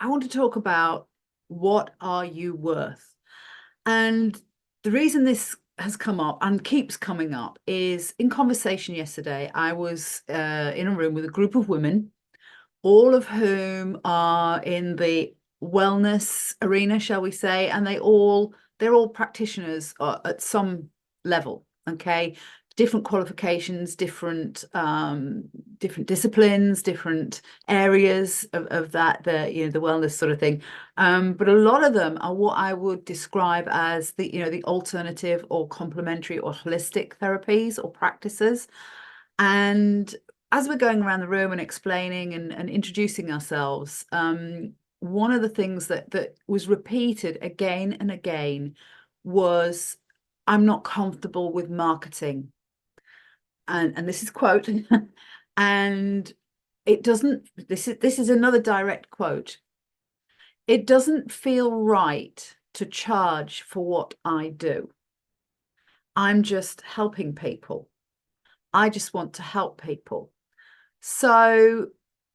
I want to talk about what are you worth? And the reason this has come up and keeps coming up is in conversation yesterday, I was in a room with a group of women, all of whom are in the wellness arena, shall we say, and they're all practitioners at some level, okay? Different qualifications, different disciplines, different areas of that, the wellness sort of thing. But a lot of them are what I would describe as the alternative or complementary or holistic therapies or practices. And as we're going around the room and explaining and introducing ourselves, one of the things that was repeated again and again was, I'm not comfortable with marketing. And this is quote, and it doesn't, this is another direct quote. It doesn't feel right to charge for what I do. I'm just helping people. I just want to help people. So,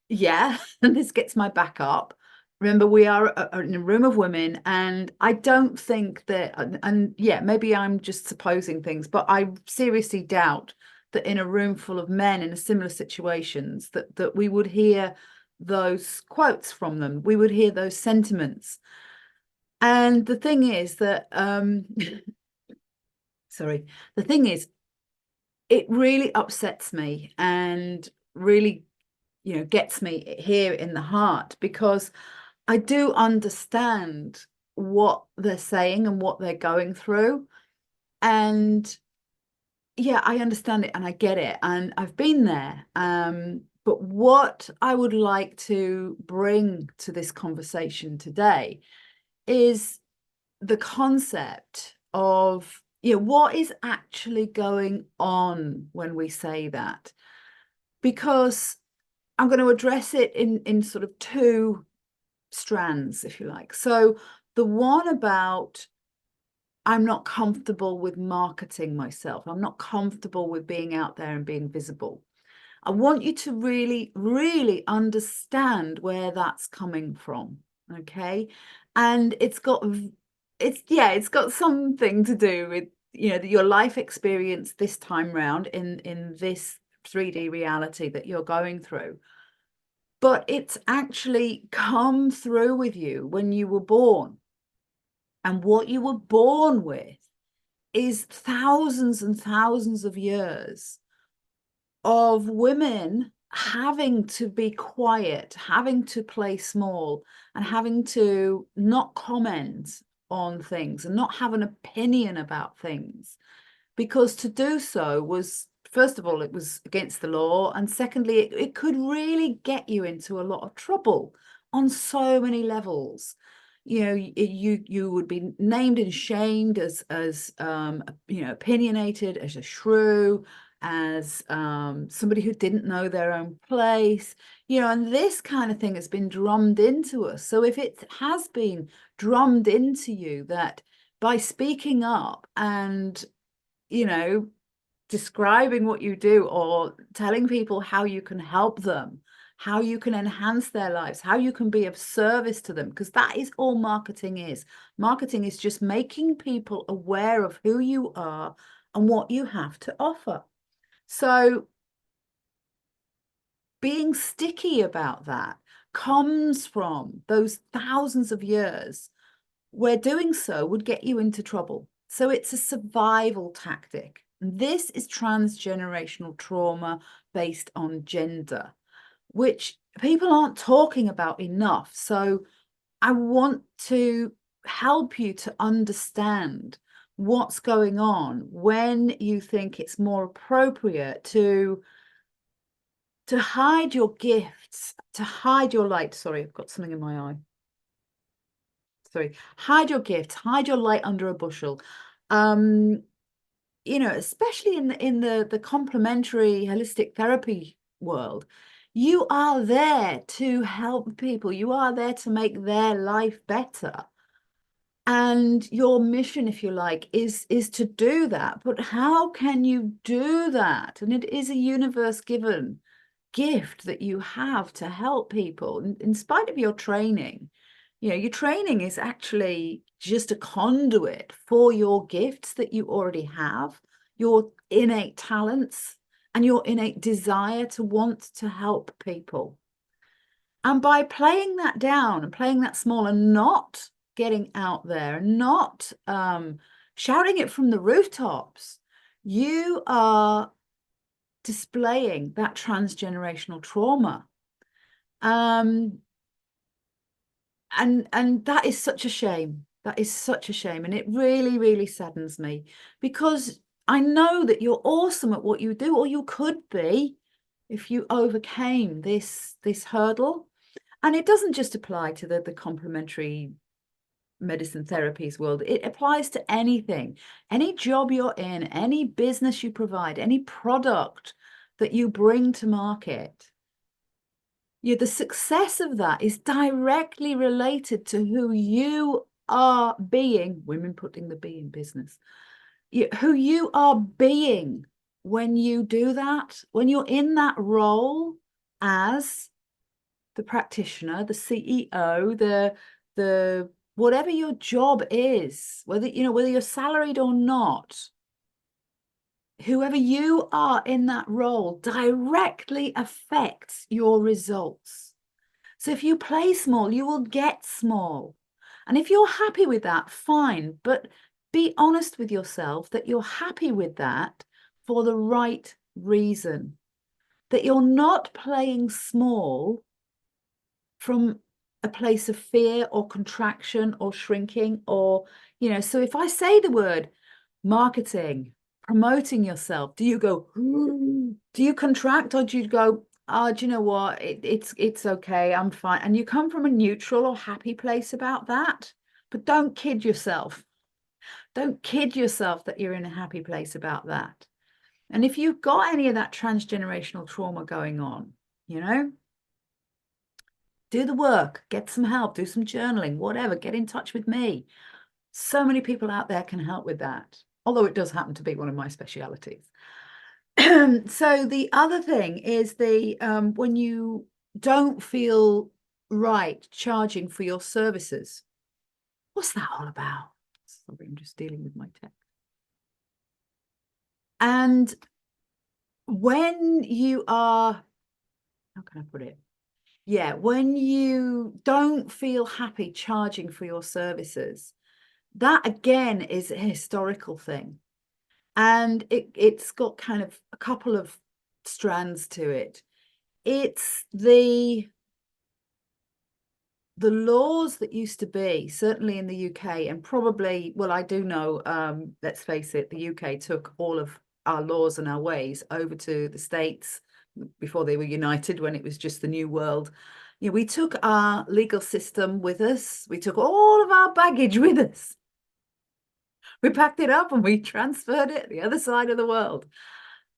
yeah, and this gets my back up. Remember, we are in a room of women, and I don't think that, and yeah, maybe I'm just supposing things, but I seriously doubt that in a room full of men in a similar situations, that we would hear those quotes from them. We would hear those sentiments. And the thing is that, sorry, the thing is, it really upsets me and really gets me here in the heart, because I do understand what they're saying and what they're going through. And yeah, I understand it and I get it. And I've been there. But what I would like to bring to this conversation today is the concept of, what is actually going on when we say that. Because I'm going to address it in sort of two strands, if you like. So the one about, I'm not comfortable with marketing myself. I'm not comfortable with being out there and being visible. I want you to really, really understand where that's coming from. Okay. And it's got something to do with, your life experience this time round in this 3D reality that you're going through. But it's actually come through with you when you were born. And what you were born with is thousands and thousands of years of women having to be quiet, having to play small, and having to not comment on things and not have an opinion about things. Because to do so was, first of all, it was against the law. And secondly, it could really get you into a lot of trouble on so many levels. You would be named and shamed as opinionated, as a shrew, as somebody who didn't know their own place, and this kind of thing has been drummed into us. So if it has been drummed into you that by speaking up and describing what you do or telling people how you can help them, how you can enhance their lives, how you can be of service to them, because that is all marketing is. Marketing is just making people aware of who you are and what you have to offer. So being sticky about that comes from those thousands of years where doing so would get you into trouble. So it's a survival tactic. This is transgenerational trauma based on gender, which people aren't talking about enough. So I want to help you to understand what's going on when you think it's more appropriate to hide your gifts, to hide your light. Sorry, I've got something in my eye. Sorry, hide your gifts, hide your light under a bushel. Especially in the complementary holistic therapy world, you are there to help people. You are there to make their life better. And your mission, if you like, is to do that. But how can you do that? And it is a universe given gift that you have to help people in spite of your training. You know, your training is actually just a conduit for your gifts that you already have, your innate talents and your innate desire to want to help people. And by playing that down and playing that small and not getting out there and not shouting it from the rooftops, you are displaying that transgenerational trauma. And that is such a shame. That is such a shame. And it really, really saddens me, because I know that you're awesome at what you do, or you could be, if you overcame this hurdle. And it doesn't just apply to the complementary medicine therapies world. It applies to anything, any job you're in, any business you provide, any product that you bring to market. The success of that is directly related to who you are being, women putting the B in business, who you are being when you do that, when you're in that role as the practitioner, the CEO, the whatever your job is, whether you're salaried or not, whoever you are in that role directly affects your results. So if you play small, you will get small. And if you're happy with that, fine, but be honest with yourself that you're happy with that for the right reason, that you're not playing small from a place of fear or contraction or shrinking, or, so if I say the word marketing, promoting yourself, do you go, do you contract, or do you go, oh, do you know what, it's okay, I'm fine? And you come from a neutral or happy place about that. But don't kid yourself. Don't kid yourself that you're in a happy place about that. And if you've got any of that transgenerational trauma going on, do the work, get some help, do some journaling, whatever, get in touch with me. So many people out there can help with that, although it does happen to be one of my specialities. So the other thing is when you don't feel right charging for your services. What's that all about? Sorry, I'm just dealing with my text. And when you are, how can I put it? Yeah, when you don't feel happy charging for your services, that again is a historical thing. And it's got kind of a couple of strands to it. It's the laws that used to be, certainly in the UK, and probably, well, I do know, let's face it, the UK took all of our laws and our ways over to the States before they were united, when it was just the new world. We took our legal system with us. We took all of our baggage with us. We packed it up and we transferred it the other side of the world.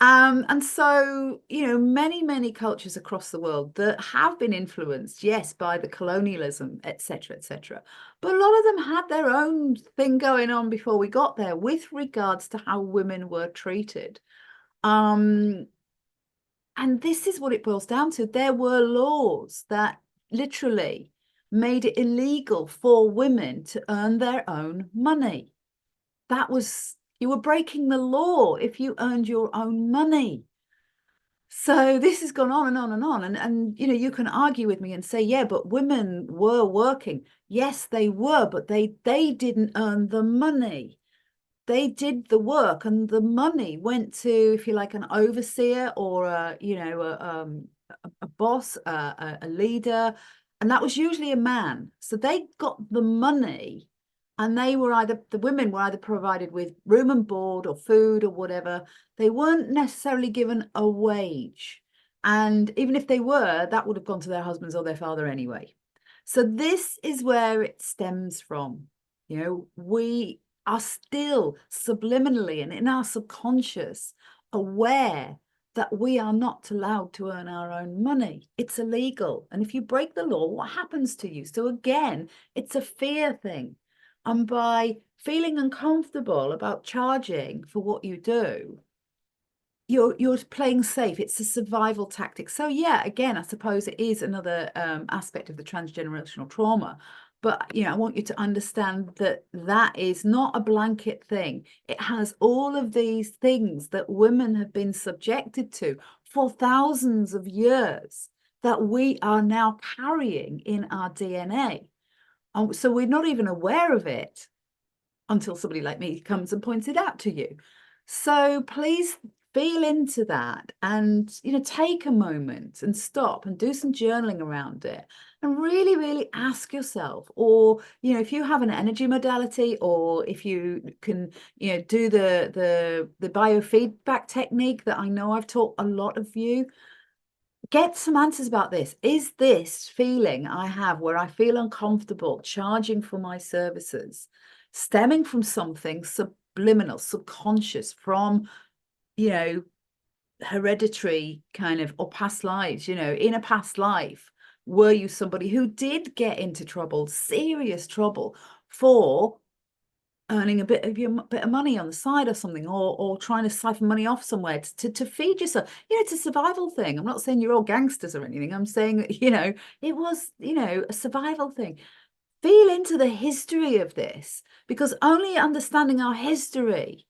And so, many, many cultures across the world that have been influenced, yes, by the colonialism, etc., etc. But a lot of them had their own thing going on before we got there with regards to how women were treated. And this is what it boils down to. There were laws that literally made it illegal for women to earn their own money. You were breaking the law if you earned your own money. So this has gone on and on and on. And you can argue with me and say, yeah, but women were working. Yes, they were, but they didn't earn the money. They did the work, and the money went to, if you like, an overseer or a boss, a leader, and that was usually a man. So they got the money, and the women were either provided with room and board or food or whatever. They weren't necessarily given a wage, and even if they were, that would have gone to their husbands or their father anyway. So this is where it stems from. We are still subliminally and in our subconscious aware that we are not allowed to earn our own money. It's illegal. And if you break the law, what happens to you? So again, it's a fear thing. And by feeling uncomfortable about charging for what you do, you're playing safe. It's a survival tactic. So yeah, again, I suppose it is another aspect of the transgenerational trauma. But I want you to understand that that is not a blanket thing. It has all of these things that women have been subjected to for thousands of years that we are now carrying in our DNA. So we're not even aware of it until somebody like me comes and points it out to you. So please feel into that, and take a moment and stop and do some journaling around it, and really ask yourself, or if you have an energy modality, or if you can do the biofeedback technique that I know I've taught a lot of you, get some answers about this. Is this feeling I have where I feel uncomfortable charging for my services stemming from something subliminal, subconscious, from hereditary kind of, or past lives? In a past life, were you somebody who did get into trouble, serious trouble, for earning a bit of money on the side or something, or trying to siphon money off somewhere to feed yourself? It's a survival thing. I'm not saying you're all gangsters or anything. I'm saying that it was a survival thing. Feel into the history of this, because only understanding our history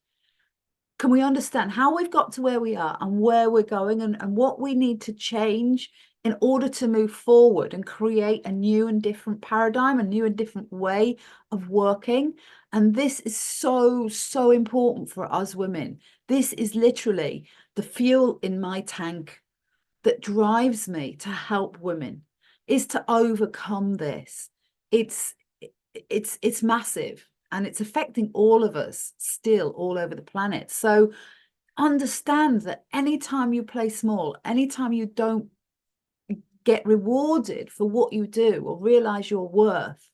can we understand how we've got to where we are and where we're going, and what we need to change in order to move forward and create a new and different paradigm, a new and different way of working. And this is so important for us women. This is literally the fuel in my tank that drives me to help women, is to overcome this. It's massive, and it's affecting all of us still all over the planet. So understand that anytime you play small, anytime you don't get rewarded for what you do or realize your worth,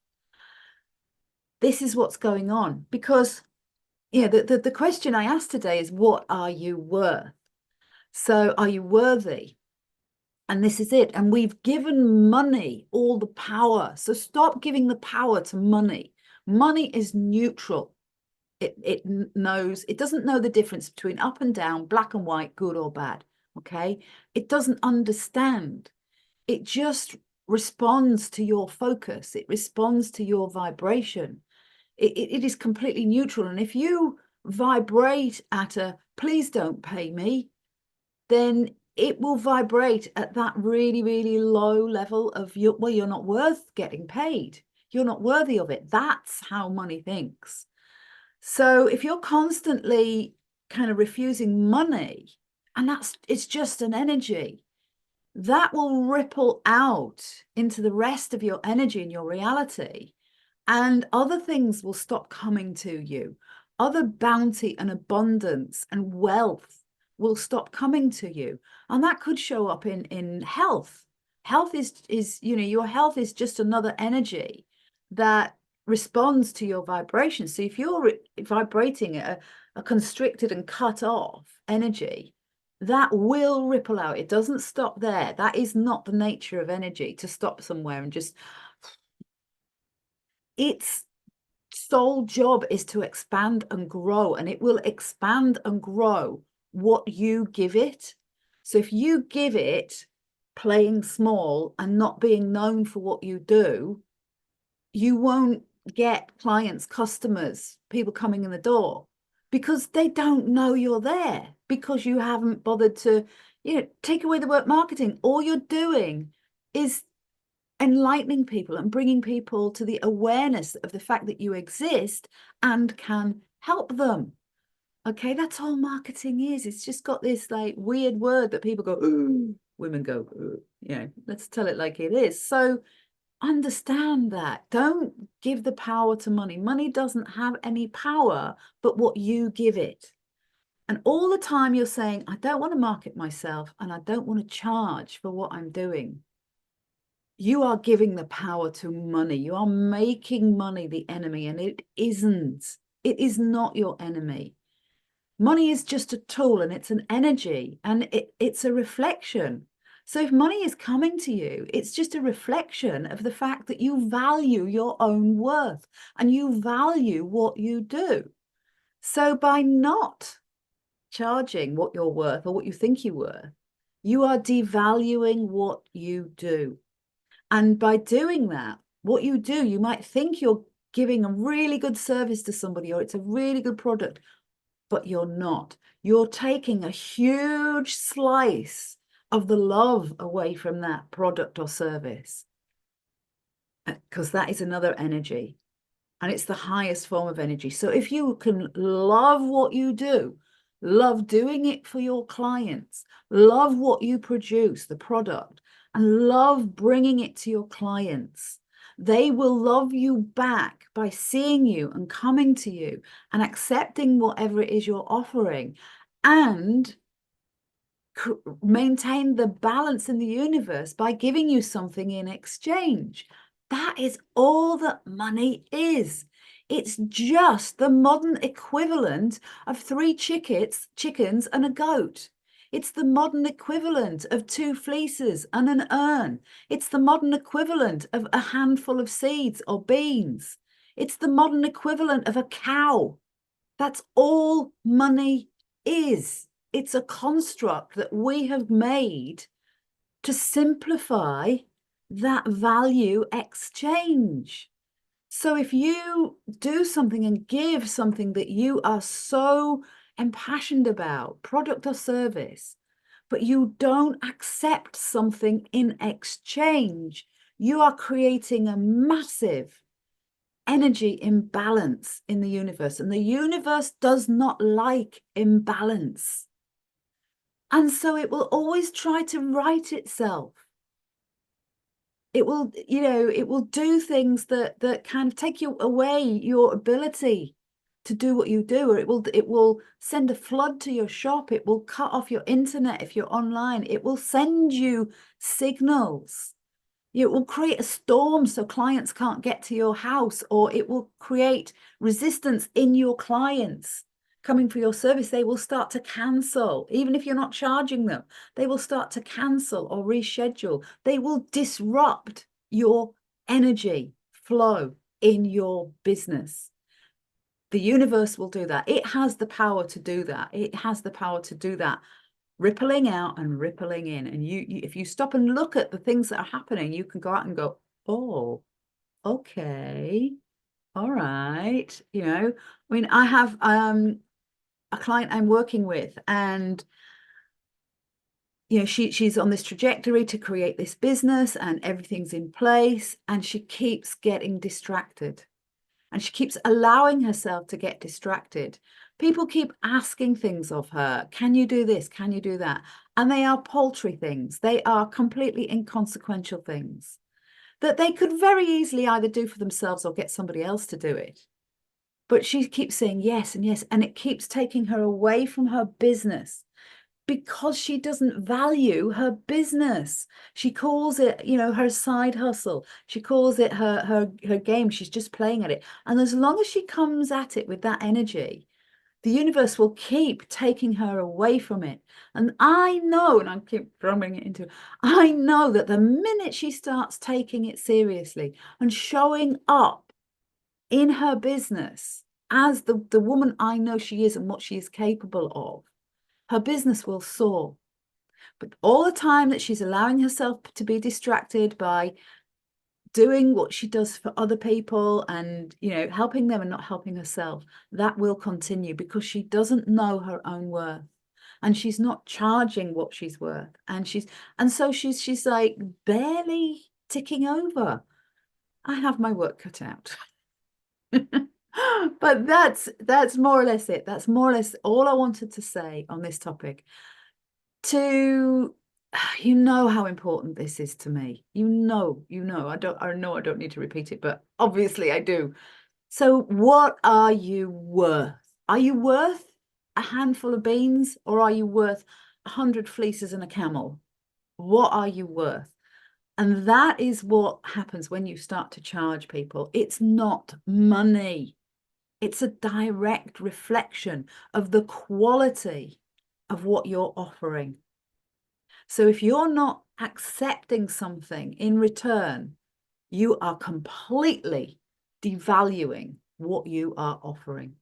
this is what's going on. Because the question I asked today is, what are you worth? So are you worthy? And this is it. And we've given money all the power. So stop giving the power to money. Money is neutral. It knows, it doesn't know the difference between up and down, black and white, good or bad. Okay. It doesn't understand. It just responds to your focus. It responds to your vibration. It is completely neutral. And if you vibrate at a please don't pay me, then it will vibrate at that really low level of you're not worth getting paid. You're not worthy of it. That's how money thinks. So if you're constantly kind of refusing money, and it's just an energy, that will ripple out into the rest of your energy and your reality, and other things will stop coming to you. Other bounty and abundance and wealth will stop coming to you. And that could show up in health. Health is your health is just another energy that responds to your vibration. So if you're vibrating a constricted and cut off energy, that will ripple out. It doesn't stop there. That is not the nature of energy, to stop somewhere and just, its sole job is to expand and grow, and it will expand and grow what you give it. So if you give it playing small and not being known for what you do, you won't get clients, customers, people coming in the door, because they don't know you're there, because you haven't bothered to take away the word marketing. All you're doing is enlightening people and bringing people to the awareness of the fact that you exist and can help them. Okay, that's all marketing is. It's just got this like weird word that people go, ooh, women go, ooh. Let's tell it like it is. So understand that. Don't give the power to money. Money doesn't have any power but what you give it. And all the time you're saying, I don't want to market myself and I don't want to charge for what I'm doing, you are giving the power to money. You are making money the enemy, and it isn't. It is not your enemy. Money is just a tool, and it's an energy, and it's a reflection. So if money is coming to you, it's just a reflection of the fact that you value your own worth and you value what you do. So by not charging what you're worth or what you think you're worth, you are devaluing what you do. And by doing that, what you do, you might think you're giving a really good service to somebody or it's a really good product, but you're not. You're taking a huge slice of the love away from that product or service, because that is another energy, and it's the highest form of energy. So if you can love what you do, love doing it for your clients, love what you produce, the product, and love bringing it to your clients, they will love you back by seeing you and coming to you and accepting whatever it is you're offering, and maintain the balance in the universe by giving you something in exchange. That is all that money is. It's just the modern equivalent of 3 chickens and a goat. It's the modern equivalent of 2 fleeces and an urn. It's the modern equivalent of a handful of seeds or beans. It's the modern equivalent of a cow. That's all money is. It's a construct that we have made to simplify that value exchange. So if you do something and give something that you are so impassioned about, product or service, but you don't accept something in exchange, you are creating a massive energy imbalance in the universe. And the universe does not like imbalance. And so it will always try to right itself. It will, it will do things that kind of take you away your ability to do what you do, or it will send a flood to your shop. It will cut off your internet if you're online. It will send you signals. It will create a storm so clients can't get to your house, or it will create resistance in your clients coming for your service. They will start to cancel. Even if you're not charging them, they will start to cancel or reschedule. They will disrupt your energy flow in your business. The universe will do that. It has the power to do that. It has the power to do that, rippling out and rippling in. And you if you stop and look at the things that are happening, you can go out and go, oh, okay, all right. I mean, I have a client I'm working with, and she's on this trajectory to create this business and everything's in place, and she keeps getting distracted, and she keeps allowing herself to get distracted. People keep asking things of her. Can you do this? Can you do that? And they are paltry things. They are completely inconsequential things that they could very easily either do for themselves or get somebody else to do it. But she keeps saying yes and yes, and it keeps taking her away from her business because she doesn't value her business. She calls it, her side hustle. She calls it her game. She's just playing at it. And as long as she comes at it with that energy, the universe will keep taking her away from it. And I know, and I keep drumming it into, I know that the minute she starts taking it seriously and showing up in her business as the woman I know she is and what she is capable of, her business will soar. But all the time that she's allowing herself to be distracted by doing what she does for other people and, helping them and not helping herself, that will continue because she doesn't know her own worth, and she's not charging what she's worth. And so she's like barely ticking over. I have my work cut out. But that's more or less it. That's more or less all I wanted to say on this topic. You know how important this is to me. I know I don't need to repeat it, but obviously I do. So what are you worth? Are you worth a handful of beans, or are you worth 100 fleeces and a camel? What are you worth? And that is what happens when you start to charge people. It's not money. It's a direct reflection of the quality of what you're offering. So if you're not accepting something in return, you are completely devaluing what you are offering.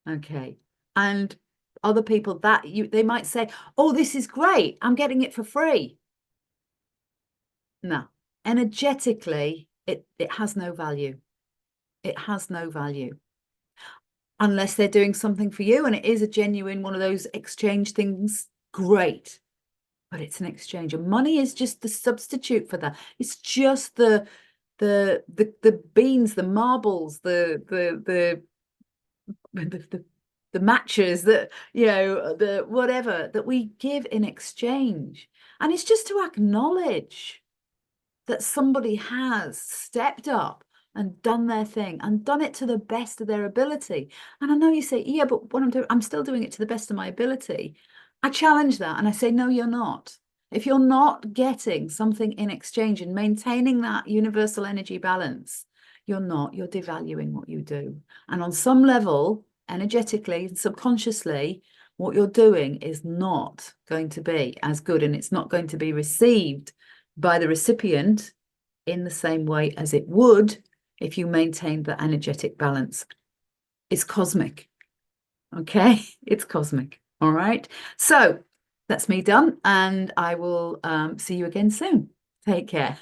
Okay. And other people that they might say, oh, this is great, I'm getting it for free. No, energetically, it has no value. It has no value unless they're doing something for you and it is a genuine one of those exchange things. Great, but it's an exchange, and money is just the substitute for that. It's just the beans, the marbles, the matches that, you know, the whatever that we give in exchange. And it's just to acknowledge that somebody has stepped up and done their thing and done it to the best of their ability. And I know you say, yeah, but what I'm doing, I'm still doing it to the best of my ability. I challenge that and I say, no, you're not. If you're not getting something in exchange and maintaining that universal energy balance, you're devaluing what you do. And on some level, energetically and subconsciously, what you're doing is not going to be as good, and it's not going to be received by the recipient in the same way as it would if you maintained the energetic balance. It's cosmic. Okay, it's cosmic. All right. So that's me done, and I will see you again soon. Take care.